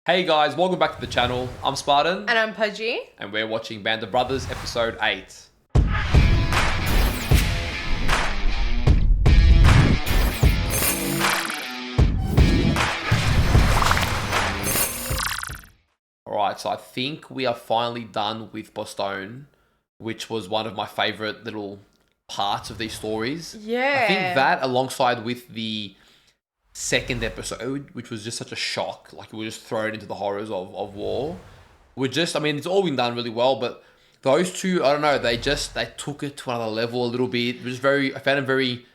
Hey guys, welcome back to the channel. I'm Spartan. And I'm Pudgey. And we're watching Band of Brothers episode 8. Alright, so I think we are finally done with Boston, which was one of my favourite little parts of these stories. Yeah. I think that alongside with the second episode, which was just such a shock, like we were just thrown into the horrors of war. It's all been done really well, but those two, I don't know, they took it to another level a little bit. It was I found them very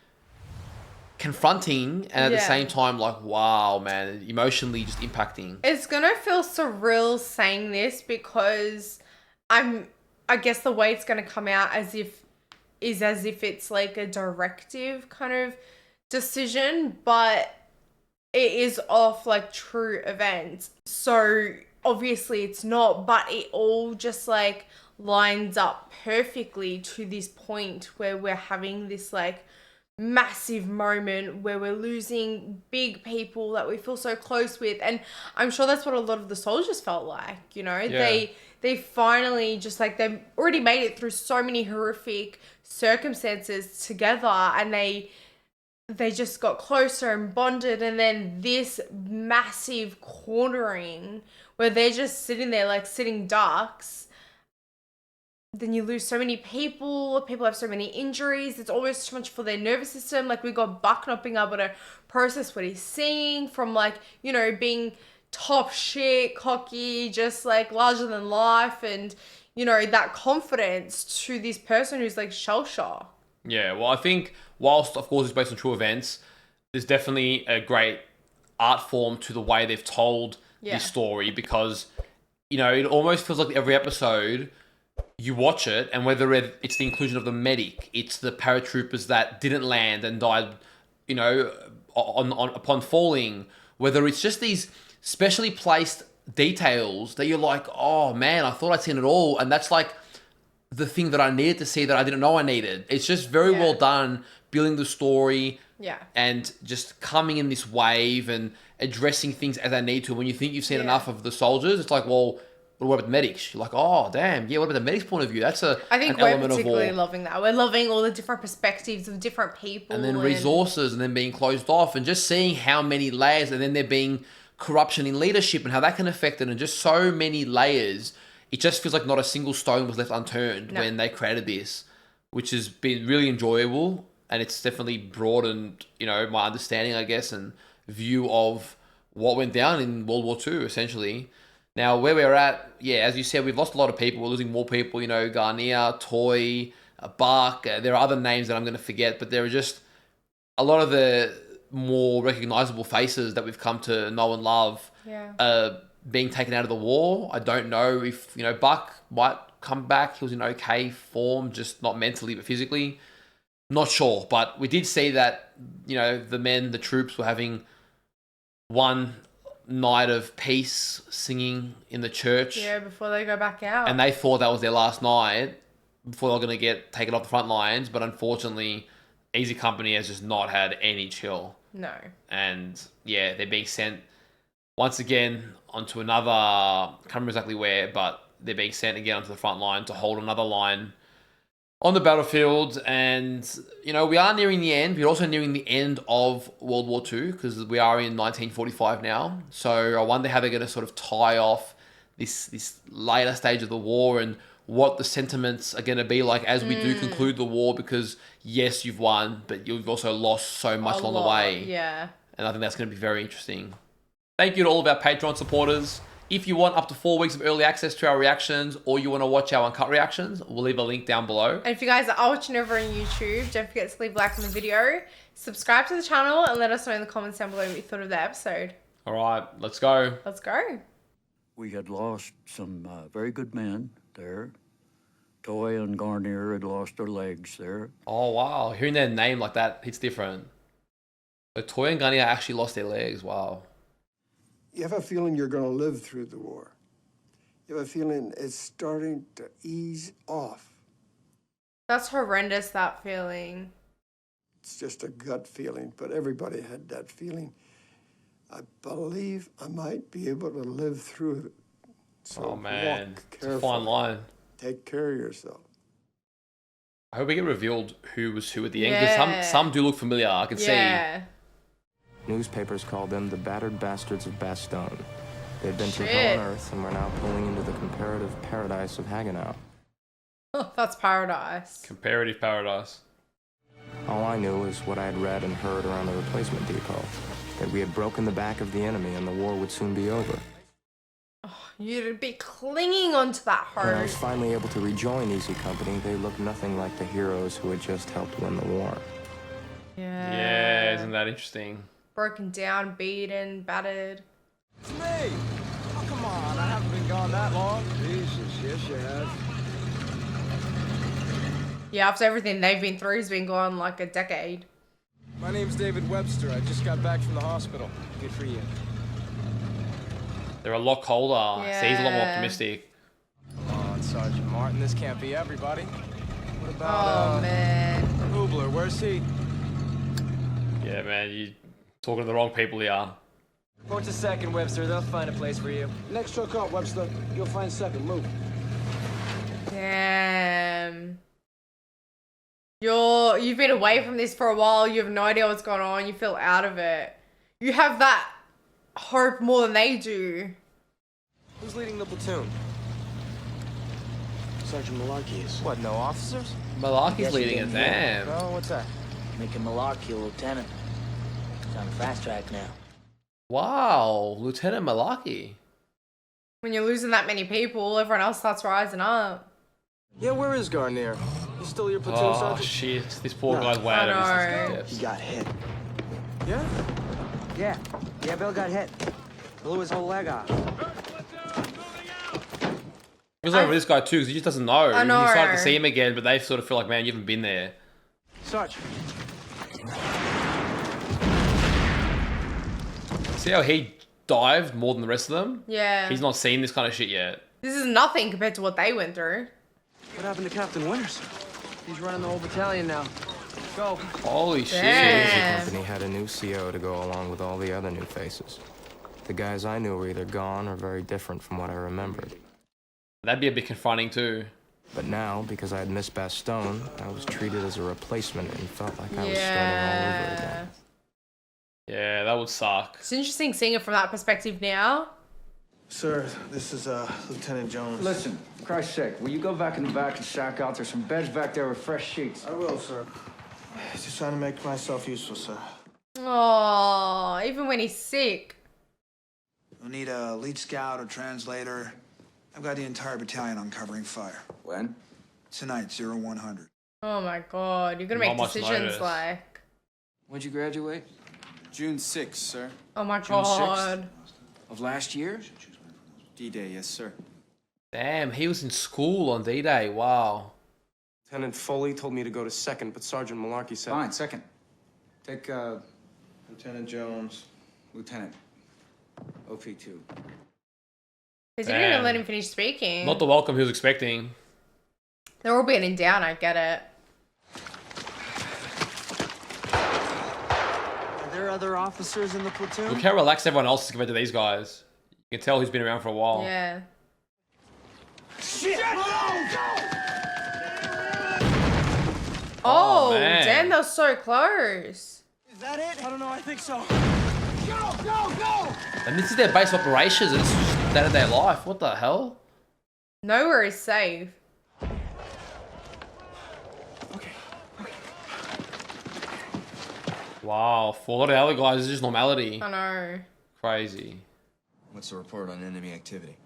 confronting and at the same time, like, wow, man, emotionally just impacting. It's gonna feel surreal saying this because I guess the way it's gonna come out as if it's like a directive kind of decision, but it is off like true events. So obviously it's not, but it all just like lines up perfectly to this point where we're having this like massive moment where we're losing big people that we feel so close with. And I'm sure that's what a lot of the soldiers felt like, you know. Yeah. They finally just like, they've already made it through so many horrific circumstances together, and they just got closer and bonded, and then this massive cornering where they're just sitting there like sitting ducks. Then you lose so many people have so many injuries, it's almost too much for their nervous system. Like, we got Buck not being able to process what he's seeing from, like, you know, being top shit, cocky, just like larger than life, and, you know, that confidence to this person who's like shell-shocked. Yeah, well, I think whilst, of course, it's based on true events, there's definitely a great art form to the way they've told this story, because, you know, it almost feels like every episode you watch it, and whether it's the inclusion of the medic, it's the paratroopers that didn't land and died, you know, upon falling, whether it's just these specially placed details that you're like, oh man, I thought I'd seen it all, and that's like the thing that I needed to see that I didn't know I needed. It's just very well done, building the story, and just coming in this wave and addressing things as I need to. When you think you've seen enough of the soldiers, it's like, well, what about the medics? You're like, oh, damn, yeah, what about the medics' point of view? That's I think we're particularly loving that. We're loving all the different perspectives of different people. And then resources, and then being closed off, and just seeing how many layers, and then there being corruption in leadership and how that can affect it, and just so many layers. It just feels like not a single stone was left unturned when they created this, which has been really enjoyable, and it's definitely broadened, you know, my understanding, I guess, and view of what went down in World War II, essentially. Now, where we're at, as you said, we've lost a lot of people. We're losing more people, you know, Garnier, Toy, Buck. There are other names that I'm going to forget, but there are just a lot of the more recognizable faces that we've come to know and love being taken out of the war. I don't know if, you know, Buck might come back. He was in okay form, just not mentally, but physically. Not sure, but we did see that, you know, the troops were having one night of peace singing in the church. Yeah, before they go back out. And they thought that was their last night before they were going to get taken off the front lines. But unfortunately, Easy Company has just not had any chill. No. And they're being sent once again onto another, I can't remember exactly where, but they're being sent again onto the front line to hold another line on the battlefield. And, you know, we are nearing the end. We're also nearing the end of World War II, because we are in 1945 now. So I wonder how they're going to sort of tie off this later stage of the war, and what the sentiments are going to be like as we do conclude the war, because yes, you've won, but you've also lost so much along the way. Yeah. And I think that's going to be very interesting. Thank you to all of our Patreon supporters. If you want up to 4 weeks of early access to our reactions, or you want to watch our uncut reactions, we'll leave a link down below. And if you guys are watching over on YouTube, don't forget to leave a like on the video, subscribe to the channel, and let us know in the comments down below what you thought of the episode. All right, let's go. Let's go. We had lost some very good men there. Toy and Garnier had lost their legs there. Oh, wow. Hearing their name like that, it's different. So Toy and Garnier actually lost their legs. Wow. You have a feeling you're going to live through the war. You have a feeling it's starting to ease off. That's horrendous, that feeling. It's just a gut feeling, but everybody had that feeling. I believe I might be able to live through it. So Oh man, walk it's a carefully. fine line. Take care of yourself. I hope we get revealed who was who at the end. Yeah. Because some do look familiar. I can see. Yeah. Newspapers called them the battered bastards of Bastogne. They'd been through Shit. hell on earth and were now pulling into the comparative paradise of Hagenau. Oh, that's paradise. Comparative paradise. All I knew was what I had read and heard around the replacement depot, that we had broken the back of the enemy and the war would soon be over. You'd be clinging onto that When I was hope. finally able to rejoin Easy Company, they looked nothing like the heroes who had just helped win the war. Yeah, isn't that interesting? Broken down, beaten, battered. It's me! Oh, come on, I haven't been gone that long. Jesus, yes you have. Yeah, after everything they've been through, has been gone like a decade. My name's David Webster. I just got back from the hospital. Good for you. They're a lot colder. So he's a lot more Yeah. optimistic. Come on, Sergeant Martin. This can't be everybody. What Oh, about, man. Hubler? Where's he? Yeah, man, you talking to the wrong people here. What's a second, Webster? They'll find a place for you. Next truck up, Webster. You'll find second. Move. Damn. You've been away from this for a while. You have no idea what's going on. You feel out of it. You have that hope more than they do. Who's leading the platoon? Sergeant Malarkey is. What, no officers? Malarkey's Yes, leading you it. can hear. Damn. No, what's that? Making Malarkey a lieutenant. He's on fast track now. Wow, Lieutenant Malarkey. When you're losing that many people, everyone else starts rising up. Yeah, where is Garnier? He's still your platoon Oh sergeant? shit, this poor guy's way out of I know. his He steps. got hit. Yeah? Yeah, Bill got hit. Blew his whole leg off. It was over this guy too, because he just doesn't know. I know. He's excited to see him again, but they sort of feel like, man, you haven't been there. Sarge. See how he dived more than the rest of them? Yeah. He's not seen this kind of shit yet. This is nothing compared to what they went through. What happened to Captain Winters? He's running the whole battalion now. Go. Holy The Damn. Easy shit. Company had a new CO to go along with all the other new faces. The guys I knew were either gone or very different from what I remembered. That'd be a bit confronting too. But now, because I had missed Bastogne, I was treated as a replacement and felt like I was starting all over Yeah. again. Yeah, that would suck. It's interesting seeing it from that perspective now. Sir, this is Lieutenant Jones. Listen, for Christ's sake, will you go back in the back and sack out? There's some beds back there with fresh sheets. I will, sir. Just trying to make myself useful, sir. Oh, even when he's sick. We'll need a lead scout or translator. I've got the entire battalion on covering fire. When? Tonight, 0100. Oh my god, you're gonna make Not much decisions notice. like. When'd you graduate? June 6th, sir. Oh my June 6th. god. Of last year? D-Day, yes, sir. Damn, he was in school on D-Day. Wow. Lieutenant Foley told me to go to second, but Sergeant Malarkey said... Fine, second. Take, Lieutenant Jones. Lieutenant. OP2. They didn't even Damn. let him finish speaking. Not the welcome he was expecting. They're all beaten down, I get it. Are there other officers in the platoon? Look how relaxed everyone else is compared to these guys. You can tell who's been around for a while. Yeah. Shit! Oh, man. damn, that was so close. Is that it? I don't know, I think so. And this is their base of operations, and this is just day-to-day life. What the hell? Nowhere is safe. Wow, for a lot of the other guys, it's just normality. I know. Crazy. What's the report on enemy activity?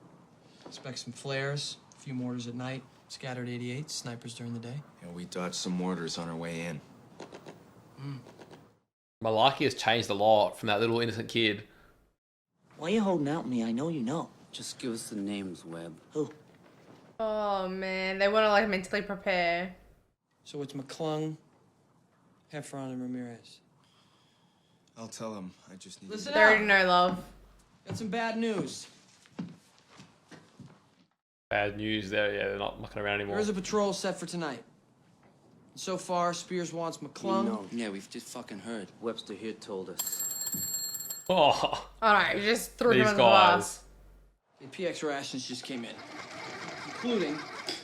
Expect some flares, a few mortars at night, scattered 88, snipers during the day. Yeah, we dodged some mortars on our way in. Malarkey has changed a lot from that little innocent kid. Why you holding out on me? I know you know. Just give us the names, Webb. Who? Oh man, they want to like mentally prepare. So it's McClung, Heffron, and Ramirez. I'll tell him. I just need... Listen They already know love. Got some bad news. Bad news there. Yeah, they're not mucking around anymore. There is a patrol set for tonight. So far, Spears wants McClung. Yeah, we've just fucking heard. Webster here told us. Oh, Alright, you just threw him these on the guys. bus. The PX rations just came in, including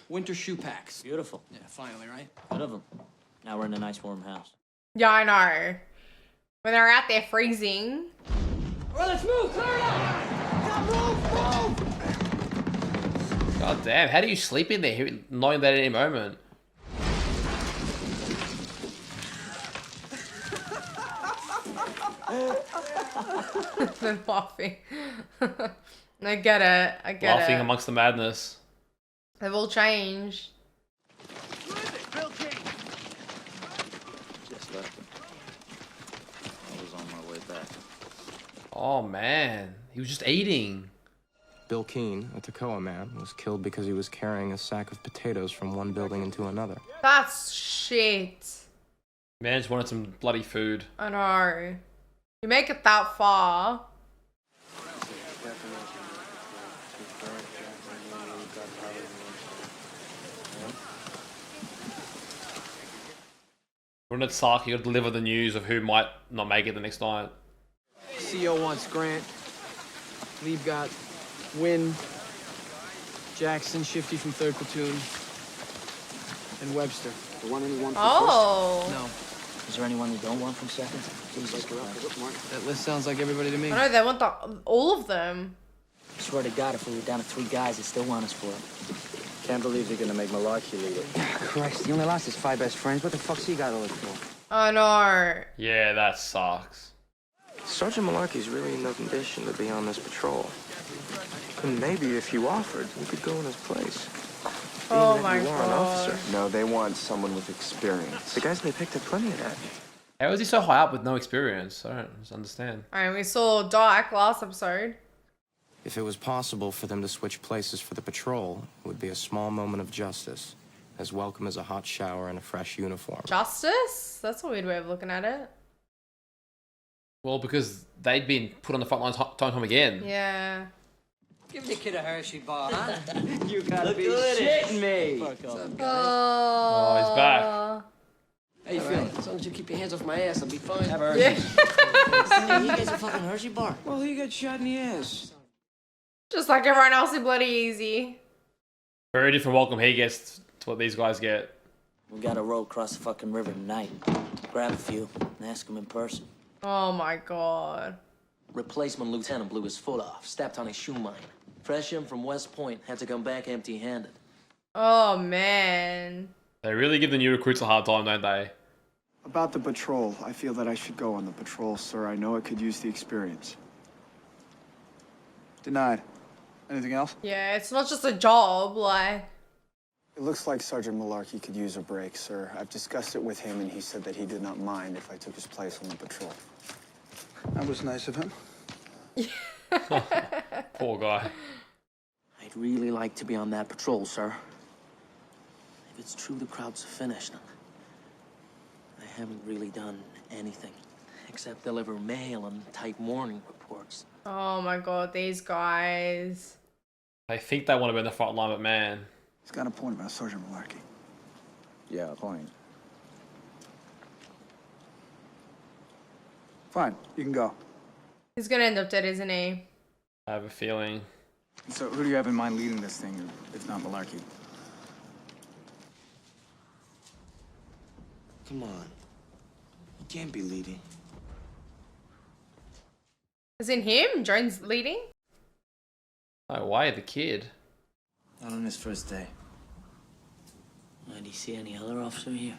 winter shoe packs. Beautiful. Yeah, finally, right? Good of them. Now we're in a nice warm house. Yeah, I know. When they're out there freezing. All right, let's move. Clear it out. Move. God damn, how do you sleep in there knowing that at any moment? They're laughing. I get it. I get Laughing it. amongst the madness. They've all changed. Just left him. I was on my way back. Oh man, he was just eating. Bill Keene, a Toccoa man, was killed because he was carrying a sack of potatoes from one building into another. That's shit. Man just wanted some bloody food. I know. You make it that far. Wouldn't it suck? You got to deliver the news of who might not make it the next night. CO wants Grant. Lee got Wynn, Jackson, Shifty from 3rd Platoon, and Webster. The one anyone from Oh. No. Is there anyone you don't want from second? Jesus Christ. That list sounds like everybody to me. I know, they want all of them. I swear to God, if we were down to 3 guys, they still want us for it. Can't believe you're gonna make Malarkey lead it. Christ, he only lost his 5 best friends. What the fuck's he got to look for? I know. Yeah, that sucks. Sergeant Malarkey's really in no condition to be on this patrol. And maybe if you offered, you could go in his place. Oh Even my if you are an god. officer. No, they want someone with experience. The guys they picked have plenty of that. How is he so high up with no experience? I don't just understand. Alright, we saw Dyke last episode. If it was possible for them to switch places for the patrol, it would be a small moment of justice, as welcome as a hot shower and a fresh uniform. Justice? That's a weird way of looking at it. Well, because they'd been put on the front lines time and time again. Yeah. Give the kid a Hershey bar, huh? You gotta be shitting me. Oh, he's back. How you feeling? As long as you keep your hands off my ass, I'll be fine. Have a Yeah. Hey, you guys a fucking Hershey bar? Well, he got shot in the ass. Just like everyone else in Bloody Easy. Very different welcome he gets to what these guys get. We gotta row across the fucking river tonight. Grab a few and ask them in person. Oh my god. Replacement lieutenant blew his foot off, stepped on a shoe mine. Fresh in from West Point, had to come back empty-handed. Oh man. They really give the new recruits a hard time, don't they? About the patrol, I feel that I should go on the patrol, sir. I know I could use the experience. Denied. Anything else? Yeah, it's not just a job, like. It looks like Sergeant Malarkey could use a break, sir. I've discussed it with him, and he said that he did not mind if I took his place on the patrol. That was nice of him. Poor guy. I'd really like to be on that patrol, sir. If it's true the crowds are finished, I haven't really done anything except deliver mail and type morning reports. Oh my god, these guys. They think they want to be in the front line, but man. He's got a point about Sergeant Malarkey. Yeah, a point. Fine, you can go. He's gonna end up dead, isn't he? I have a feeling. So who do you have in mind leading this thing, if not Malarkey? Come on. You can't be leading. Is in him? Jones leading? No way, the kid. Not on his first day. Do you see any other officer here?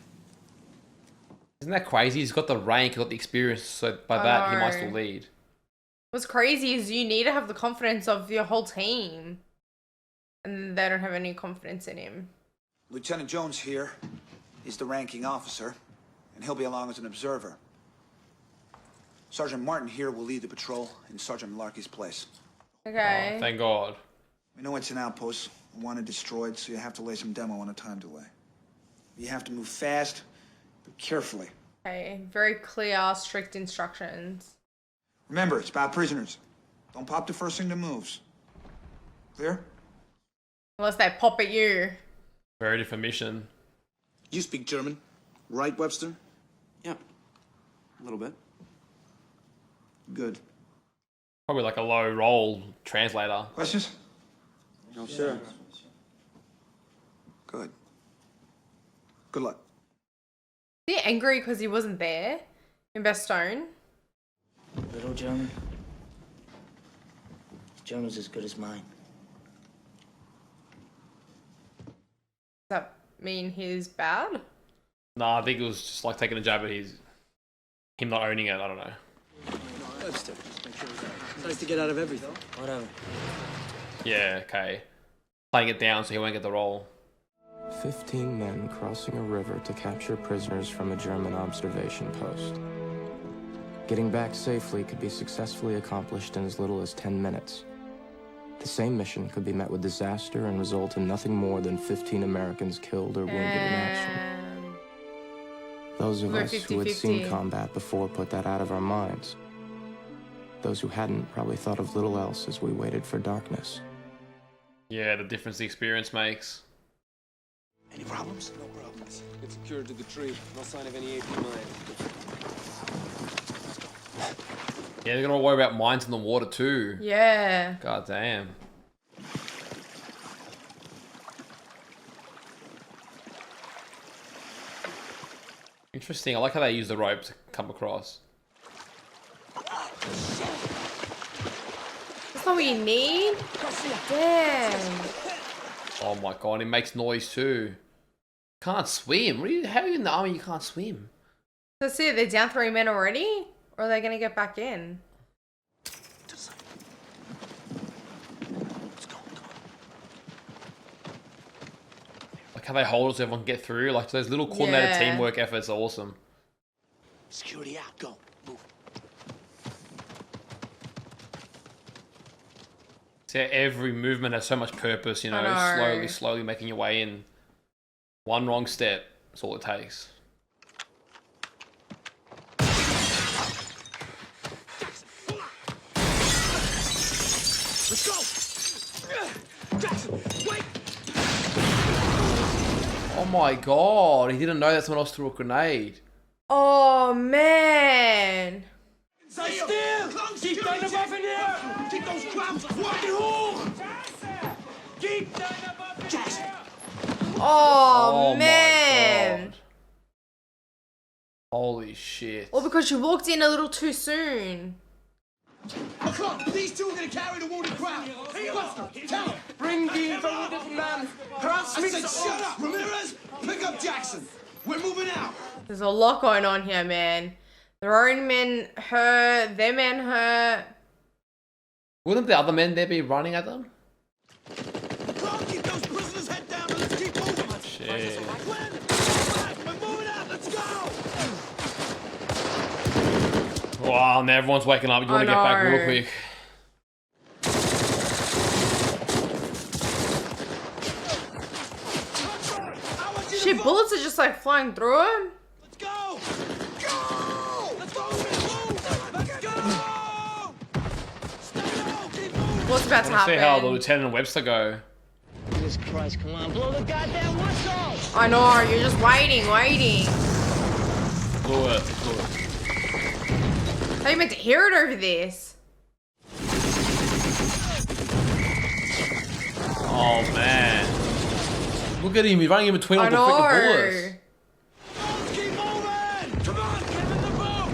Isn't that crazy? He's got the rank, he's got the experience, so by that he might still lead. What's crazy is you need to have the confidence of your whole team. And they don't have any confidence in him. Lieutenant Jones here. He's the ranking officer, and he'll be along as an observer. Sergeant Martin here will lead the patrol in Sergeant Malarkey's place. Okay. Oh, thank God. We know it's an outpost, wanted destroyed, so you have to lay some demo on a time delay. You have to move fast, but carefully. Okay, very clear, strict instructions. Remember, it's about prisoners. Don't pop the first thing that moves. Clear? Unless they pop at you. Very different mission. You speak German, right, Webster? Yep. A little bit. Good. Probably like a low roll translator. Questions? No, sir. Good. Good luck. Is he angry because he wasn't there in Bastogne? Little German. German's as good as mine. Does that mean he's bad? Nah, I think it was just like taking a jab at him not owning it. I don't know. Webster, just make sure it's nice to get out of everything. Whatever. Yeah, okay. Playing it down so he won't get the roll. 15 men crossing a river to capture prisoners from a German observation post. Getting back safely could be successfully accomplished in as little as 10 minutes. The same mission could be met with disaster and result in nothing more than 15 Americans killed or wounded in action. Those of us who had seen combat before put that out of our minds. Those who hadn't probably thought of little else as we waited for darkness. Yeah, the difference the experience makes. Any problems? No problems. It's secured to the tree. No sign of any AP mine. Yeah, they're gonna worry about mines in the water too. Yeah. God damn. Interesting. I like how they use the rope to come across. That's not what you need? Damn. Oh my god, it makes noise too. Can't swim. How are you in the army? You can't swim. So see, they're down 3 men already? Or are they gonna get back in? Like how they hold it so everyone can get through. Like those little coordinated teamwork efforts are awesome. Security out. Go. Move. See, every movement has so much purpose, you know, slowly making your way in. One wrong step, that's all it takes. Let's go. Jackson, wait. Oh my god, he didn't know that someone else threw a grenade. Oh man. Stay still. Keep deine Waffe in the air. Keep those crowds walking hoch. Keep deine Waffe Jackson. Oh man. My god. Holy shit. Or because you walked in a little too soon. Oh, come on. These two are going to carry the wounded crowd. Hey, Buster, tell them. Bring the wounded man. I said shut up, Ramirez. Pick up Jackson. We're moving out. There's a lot going on here, man. Their own men hurt, their men hurt. Wouldn't the other men there be running at them? Come on, keep those prisoners head down and let's keep moving. Shit. We're moving out. Let's go. Wow, now everyone's waking up. You want to get back real quick. Shit, bullets are just like flying through him. Let's go. Go. Let's go. Let's go. What's about to happen? See how the Lieutenant and Webster go. Jesus Christ, come on, blow the goddamn whistle! I know, you're just waiting. Do it. How are you meant to hear it over this? Oh man. Look at him, he's running in between all the freaking bullets. Keep moving. Come on, get in the boat.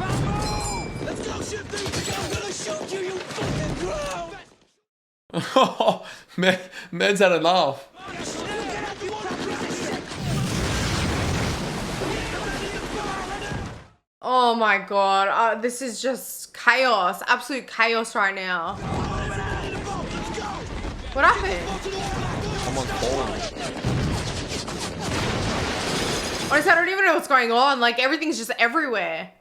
Let's go shoot these. I'm gonna shoot you, you fucking crow. Oh, man's had enough. Oh my god, this is just chaos. Absolute chaos right now. What happened? Someone's falling. Honestly, I don't even know what's going on. Like, everything's just everywhere.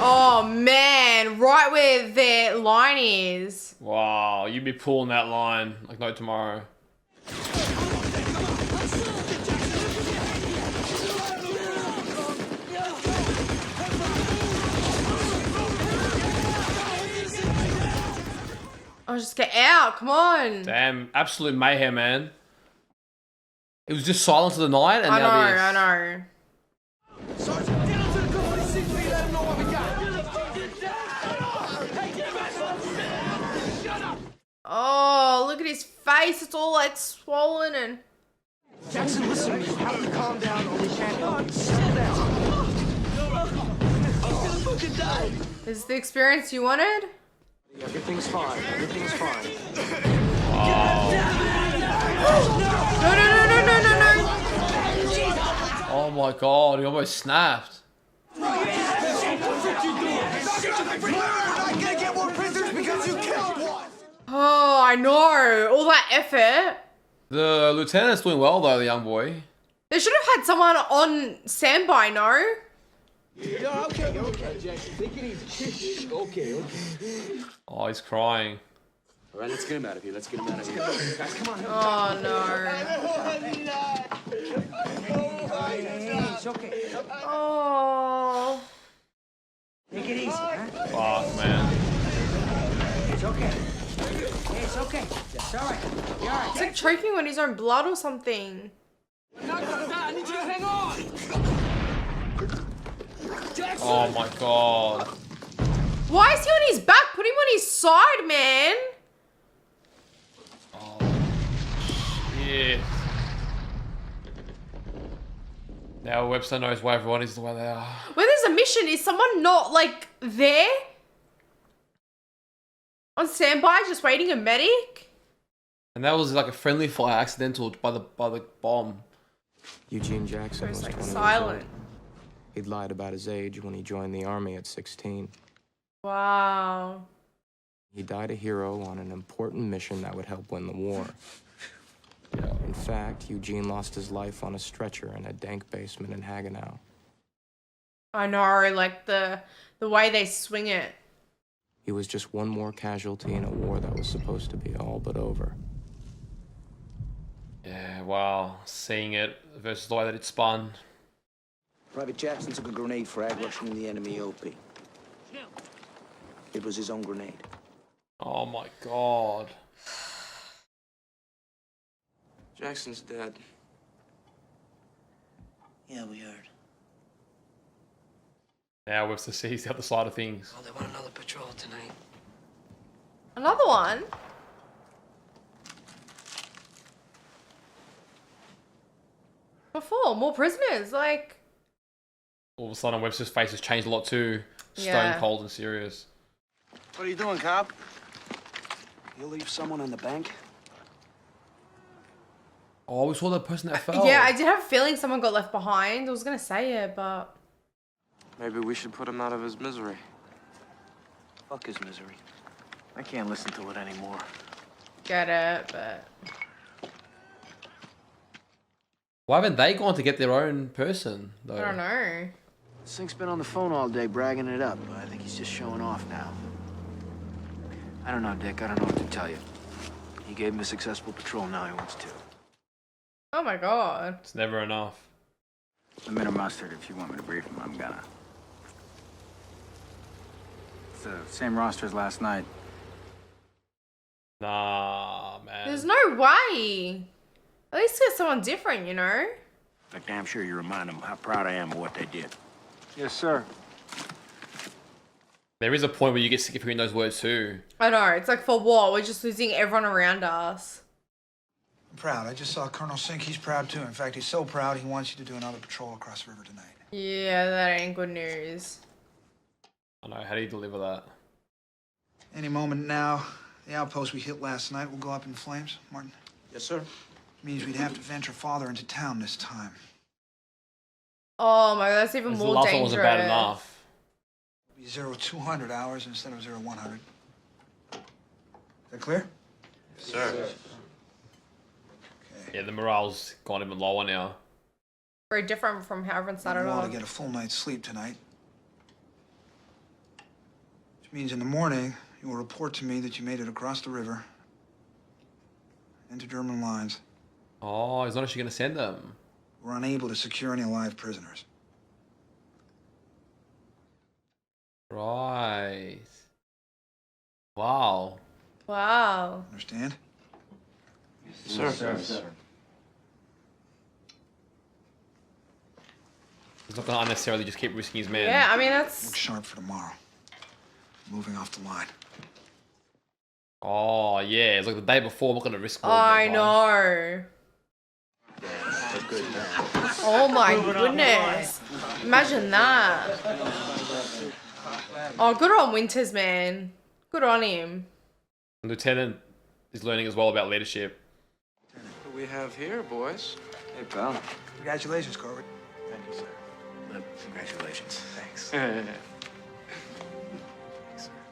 Oh man, right where their line is. Wow, you'd be pulling that line like no tomorrow. Oh, just get out, come on. Damn, absolute mayhem, man. It was just silence of the night and I now this. know. Sergeant, get up to the face, it's all like swollen and... Jackson, listen to me. You have to calm down or we can't help you. Settle down. He's gonna fucking die. Is this the experience you wanted? Everything's fine. Everything's fine. No. Oh my god, he almost snapped. Oh, I know. All that effort. The lieutenant's doing well though, the young boy. They should have had someone on standby, no? You're okay, Jackson. Take it easy. Okay. Oh, he's crying. All right, let's get him out of here. Guys, come on. Oh, no. It's okay. Oh. Take it easy, huh? Fuck, man. It's okay. It's okay. It's all right. You're all right. He's like choking on his own blood or something. I need you to hang on. Jackson. Oh my god. Why is he on his back? Put him on his side, man. Oh, shit. Now Webster knows why everyone is the way they are. When there's a mission, is someone not, like, there? On standby, just waiting a medic? And that was like a friendly fire accidental by the bomb. Eugene Jackson It's was like 20 silent. years old. He'd lied about his age when he joined the army at 16. Wow. He died a hero on an important mission that would help win the war. In fact, Eugene lost his life on a stretcher in a dank basement in Hagenau. I know, like the way they swing it. He was just one more casualty in a war that was supposed to be all but over. Yeah, wow. Seeing it versus the way that it spun. Private Jackson took a grenade frag rushing the enemy OP. It was his own grenade. Oh my god. Jackson's dead. Yeah, we heard. Now Webster sees the other side of things. Oh, they want another patrol tonight. Another one? Before, more prisoners, like... All of a sudden Webster's face has changed a lot too. Stone Yeah. cold and serious. What are you doing, cop? You leave someone in the bank? Oh, we saw the person that fell. Yeah, I did have a feeling someone got left behind. I was gonna say it, but... Maybe we should put him out of his misery. Fuck his misery. I can't listen to it anymore. Get it, but... Why haven't they gone to get their own person, though? I don't know. Sink's been on the phone all day bragging it up, but I think he's just showing off now. I don't know, Dick. I don't know what to tell you. He gave him a successful patrol, now he wants two. Oh my god. It's never enough. I'm in a mustard. If you want me to brief him, I'm gonna. It's the same roster as last night. Nah, man. There's no way. At least get someone different, you know? Like, damn sure you remind them how proud I am of what they did. Yes, sir. There is a point where you get sick of hearing those words too. I know. It's like, for what? We're just losing everyone around us. I'm proud. I just saw Colonel Sink. He's proud too. In fact, he's so proud he wants you to do another patrol across the river tonight. Yeah, that ain't good news. I know. How do you deliver that? Any moment now, the outpost we hit last night will go up in flames. Martin? Yes, sir. Means we'd have to venture farther into town this time. Oh my god, that's even The more last one dangerous. wasn't bad enough. It'll be 0200 hours instead of 0100. Is that clear? Yes, sir. Yeah, the morale's gone even lower now. Very different from how everyone started You want off. to get a full night's sleep tonight. Which means in the morning, you will report to me that you made it across the river into German lines. Oh, he's not actually going to send them. We're unable to secure any live prisoners. Right. Wow. Wow. Understand? Yes, sir. He's not going to unnecessarily just keep risking his men. Yeah, I mean, that's... Look sharp for tomorrow. Moving off the line. Oh, yeah. It's like the day before. I'm not going to risk more than I that know. Oh my goodness. Imagine that. Oh, good on Winters, man. Good on him. Lieutenant is learning as well about leadership. What do we have here, boys? Hey, pal. Congratulations, Corbett. Thank you, sir. Congratulations. Thanks.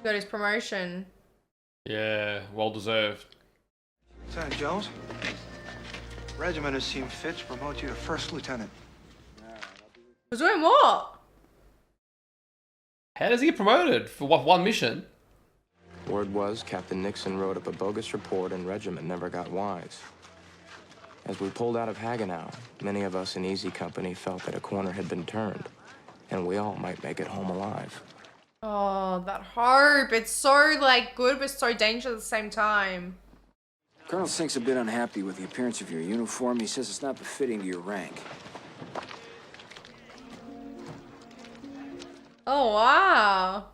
Got his promotion. Yeah, well deserved. Lieutenant Jones, regiment has seen fit to promote you to first lieutenant. Was doing what? How does he get promoted for what, one mission? Word was Captain Nixon wrote up a bogus report and regiment never got wise. As we pulled out of Hagenau, many of us in Easy Company felt that a corner had been turned, and we all might make it home alive. Oh, that hope. It's so, like, good but so dangerous at the same time. Colonel Sink's a bit unhappy with the appearance of your uniform. He says it's not befitting to your rank. Oh, wow.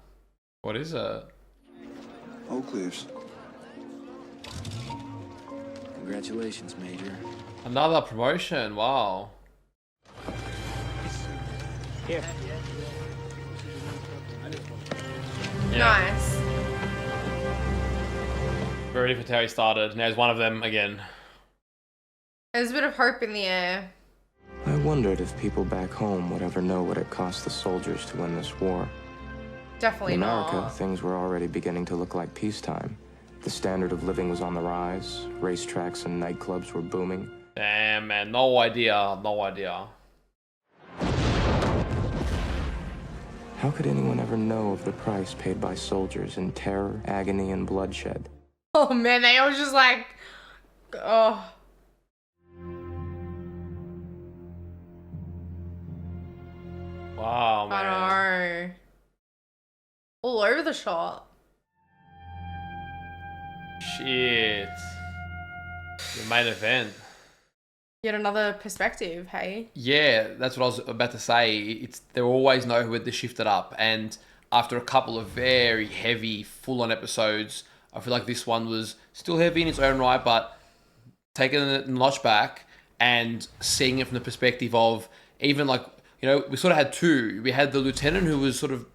What is it? Oakleigh's. Congratulations, Major. Another promotion. Wow. Here. Nice. Very different to how he started. Now he's one of them again. There's a bit of hope in the air. I wondered if people back home would ever know what it cost the soldiers to win this war. Definitely In America, not. things were already beginning to look like peacetime. The standard of living was on the rise. Racetracks and nightclubs were booming. Damn, man. No idea. No idea. How could anyone ever know of the price paid by soldiers in terror, agony, and bloodshed? Oh, man. They all just like... Oh. Wow, man. I know. All over the shot. Shit. The main event. Yet another perspective, hey? Yeah, that's what I was about to say. It's they always know who to shift it up, and after a couple of very heavy, full-on episodes, I feel like this one was still heavy in its own right, but taking it a notch back and seeing it from the perspective of even like, you know, we sort of had two. We had the lieutenant who was sort of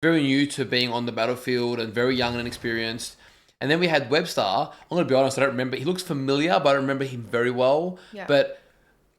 very new to being on the battlefield and very young and inexperienced. And then we had Webster. I'm going to be honest, I don't remember. He looks familiar, but I don't remember him very well. Yeah. But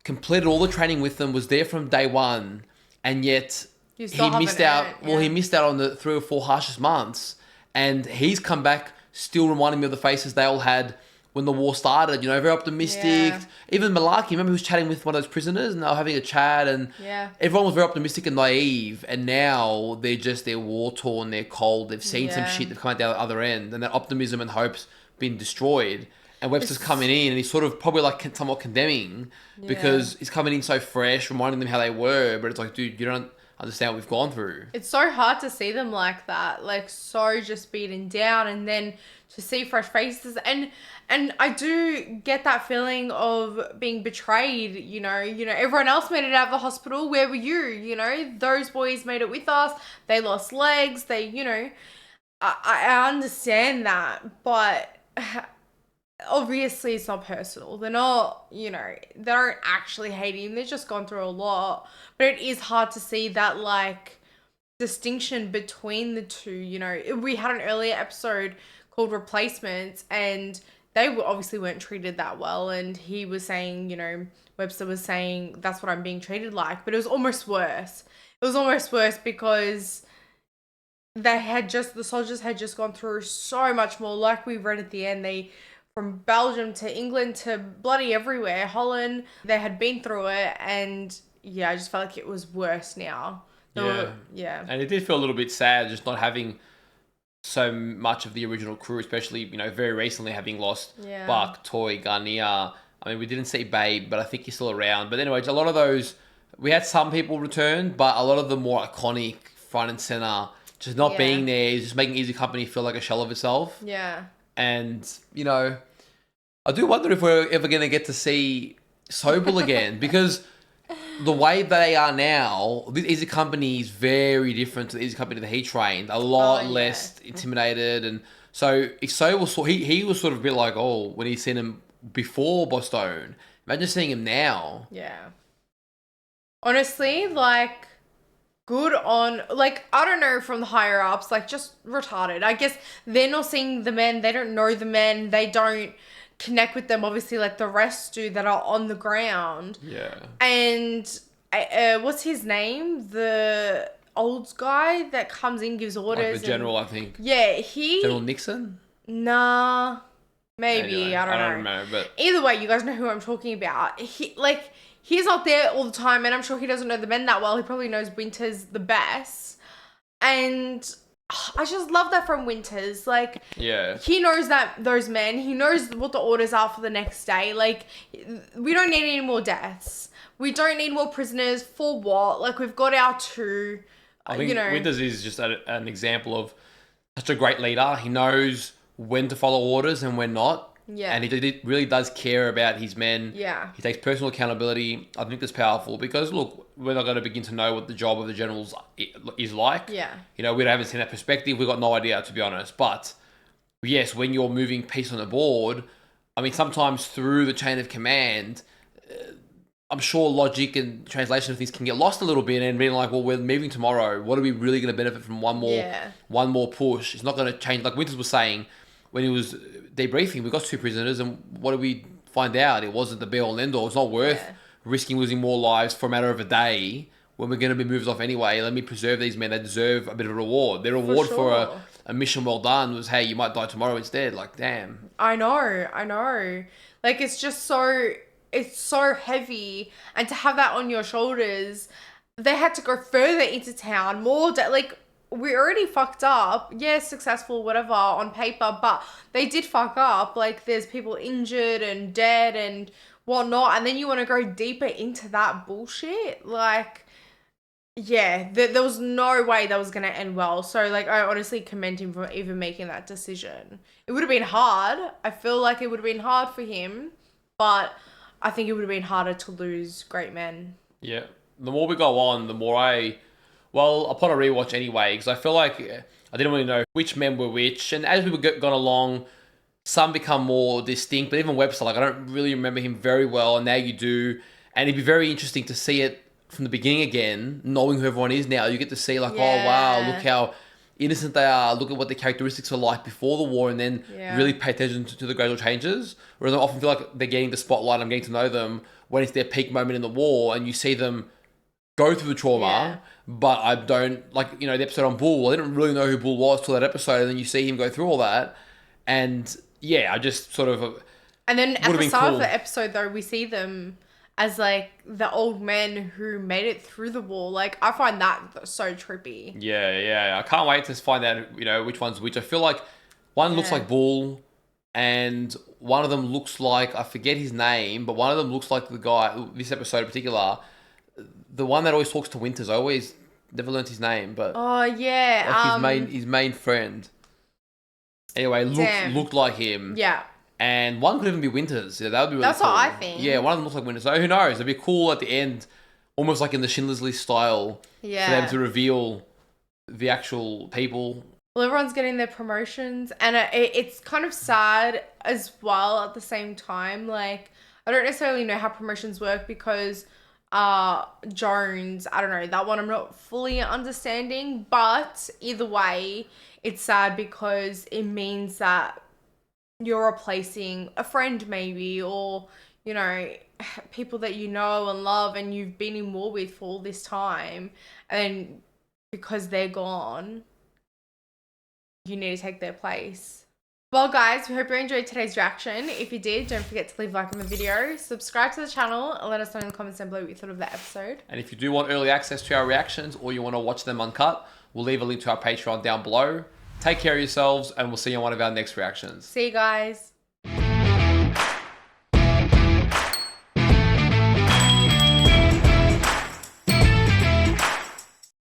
completed all the training with them, was there from day one, and yet You still he missed haven't out. earned, Well, he yeah. missed out on the 3 or 4 harshest months. And he's come back still reminding me of the faces they all had when the war started, you know, very optimistic. Yeah. Even Malarkey, remember he was chatting with one of those prisoners and they were having a chat and Yeah. everyone was very optimistic and naive, and now they're war-torn, they're cold, they've seen some Yeah. shit, they've come out the other end, and that optimism and hope's been destroyed. And Webster's coming in and he's sort of probably like somewhat condemning because he's coming in so fresh, reminding them how they were, but it's like, dude, you don't understand what we've gone through. It's so hard to see them like that, like so just beaten down, and then to see fresh faces, and I do get that feeling of being betrayed. You know, everyone else made it out of the hospital. Where were you? You know, those boys made it with us. They lost legs. They, you know, I understand that, but obviously it's not personal. They're not, you know, they don't actually hate him. They've just gone through a lot. But it is hard to see that, like, distinction between the two, you know. We had an earlier episode called Replacements, and they obviously weren't treated that well. And he was saying, you know, Webster was saying, that's what I'm being treated like. But it was almost worse. It was almost worse because the soldiers had just gone through so much more. Like we read at the end, from Belgium to England to bloody everywhere, Holland, they had been through it, and yeah, I just felt like it was worse now. Yeah. And it did feel a little bit sad just not having so much of the original crew, especially, you know, very recently having lost Buck, Toy, Garnier. I mean, we didn't see Babe, but I think he's still around. But anyways, a lot of those, we had some people return, but a lot of the more iconic front and center, just not being there, just making Easy Company feel like a shell of itself. Yeah. And, you know, I do wonder if we're ever going to get to see Sobel again, because the way they are now, this Easy Company is very different to the Easy Company that he trained. A lot less intimidated and So Ixo was he was sort of a bit like, oh, when he seen him before Boston. Imagine seeing him now. Yeah. Honestly, like, good on, like, I don't know, from the higher ups, like, just retarded. I guess they're not seeing the men, they don't know the men, they don't connect with them, obviously, like the rest do that are on the ground. Yeah. And what's his name? The old guy that comes in, gives orders. Like the general, I think. Yeah, he... General Nixon? Nah, maybe, Anyway, I don't know. but... Either way, you guys know who I'm talking about. He's not there all the time, and I'm sure he doesn't know the men that well. He probably knows Winters the best. And I just love that from Winters. Like, yeah, he knows that those men. He knows what the orders are for the next day. Like, we don't need any more deaths. We don't need more prisoners. For what? Like, we've got our two. I think Winters is just an example of such a great leader. He knows when to follow orders and when not. Yeah. And he really does care about his men. Yeah. He takes personal accountability. I think that's powerful because, look, we're not going to begin to know what the job of the generals is like. Yeah. You know, we haven't seen that perspective. We've got no idea, to be honest. But, yes, when you're moving peace on the board, I mean, sometimes through the chain of command, I'm sure logic and translation of things can get lost a little bit and being like, well, we're moving tomorrow. What are we really going to benefit from one more push? It's not going to change. Like Winters was saying when he was debriefing, we got 2 prisoners and what did we find out? It wasn't the be all and end all. It's not worth risking losing more lives for a matter of a day when we're going to be moved off anyway. Let me preserve these men. They deserve a bit of a reward. Their reward for a mission well done was, hey, you might die tomorrow instead. Like, damn. I know. Like, it's just so... It's so heavy, and to have that on your shoulders, they had to go further into town, like, we already fucked up, yeah, successful, whatever, on paper, but they did fuck up, like, there's people injured and dead and whatnot, and then you want to go deeper into that bullshit, like, yeah, there was no way that was going to end well, so, like, I honestly commend him for even making that decision. It would have been hard, I feel like it would have been hard for him, but... I think it would have been harder to lose great men. Yeah. The more we go on, the more upon a rewatch anyway, because I feel like I didn't really know which men were which. And as we gone along, some become more distinct. But even Webster, like, I don't really remember him very well. And now you do. And it'd be very interesting to see it from the beginning again, knowing who everyone is now. You get to see, like, oh, wow, look how innocent they are. Look at what their characteristics were like before the war, and then really pay attention to the gradual changes. Whereas I often feel like they're getting the spotlight, I'm getting to know them when it's their peak moment in the war, and you see them go through the trauma, but I don't, like, you know, the episode on Bull, I didn't really know who Bull was till that episode, and then you see him go through all that, and I just sort of... And then at the start of the episode, though, we see them as, like, the old men who made it through the war. Like, I find that so trippy. Yeah. I can't wait to find out, you know, which one's which. I feel like one looks like Bull, and one of them looks like, I forget his name, but one of them looks like the guy, this episode in particular, the one that always talks to Winters. I always never learnt his name, but... Oh, yeah. Like his main friend. Anyway, looked like him. Yeah. And one could even be Winters. Yeah, that would be really That's cool. what I think. Yeah, one of them looks like Winters. So who knows? It'd be cool at the end, almost like in the Schindler's List style, for them to reveal the actual people. Well, everyone's getting their promotions, and it's kind of sad as well at the same time. Like, I don't necessarily know how promotions work because Jones, I don't know, that one I'm not fully understanding, but either way, it's sad because it means that you're replacing a friend maybe, or, you know, people that you know and love and you've been in war with for all this time, and because they're gone, you need to take their place. Well, guys, we hope you enjoyed today's reaction. If you did, don't forget to leave a like on the video, subscribe to the channel, and let us know in the comments down below what you thought of the episode. And if you do want early access to our reactions, or you want to watch them uncut, we'll leave a link to our Patreon down below. Take care of yourselves, and we'll see you in one of our next reactions. See you guys.